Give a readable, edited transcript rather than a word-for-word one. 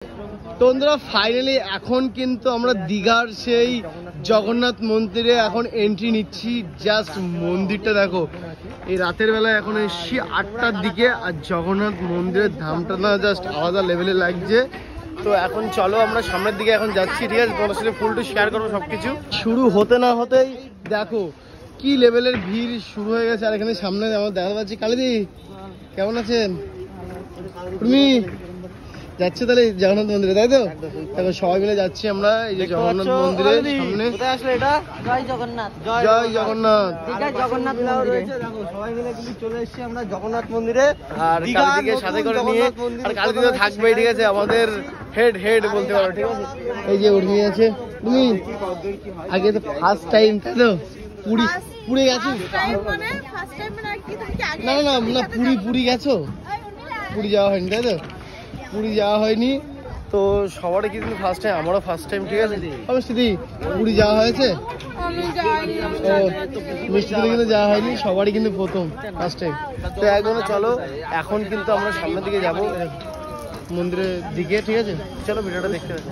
তো বন্ধুরা ফাইনালি এখন কিন্তু আমরা দীঘার সেই জগন্নাথ মন্দিরে এখন এন্ট্রি নিচ্ছি। জাস্ট মন্দিরটা দেখো, এই রাতের বেলা এখন এসছি 8টার দিকে, আর জগন্নাথ মন্দিরের ধামটা না জাস্ট আলাদা লেভেলে লাগছে। তো এখন চলো আমরা সামনের দিকে এখন যাচ্ছি, ঠিক আছে? তোমার সাথে ফুল টু শেয়ার করবো সবকিছু। শুরু হতে না হতেই দেখো কি লেভেলের ভিড় শুরু হয়ে গেছে। আর এখানে সামনে আমার দেখা পাচ্ছি কালিদি, কেমন আছেন? তুমি যাচ্ছে তাহলে জগন্নাথ মন্দিরে, তাই তো? দেখো সবাই মিলে যাচ্ছি আমরা এই যে জগন্নাথ মন্দিরের সামনে। কোথায় আসলে এটা? জয় জগন্নাথ। জয় জগন্নাথ। দীঘায় জগন্নাথ মন্দিরে দেখো সবাই মিলে কিন্তু চলে এসেছি আমরা জগন্নাথ মন্দিরে। আর কালদিকে সাথে করে নিয়ে, আর কালদিকে তো থাকবেই, ঠিক আছে? আমাদের হেড বলতে পারো, ঠিক আছে? এই যে উর্মি আছে। তুমি আগে তো ফার্স্ট টাইম, তাই তো? পুরী গেছো? না না না, পুরী গেছো? পুরী যাওয়া হয়নি, তাই তো? পুরী যাওয়া হয়নি তো সবারই কিন্তু ফার্স্ট টাইম, আমারও ফার্স্ট টাইম, ঠিক আছে? আমার স্মৃতি পুরী যাওয়া হয়েছে? ও মিষ্টিতে কিন্তু যাওয়া হয়নি, সবারই কিন্তু প্রথম ফার্স্ট টাইম। তো একদম চলো এখন কিন্তু আমরা সামনের দিকে যাবো মন্দিরের দিকে, ঠিক আছে? চলো ভিডিওটা দেখতে থাকো।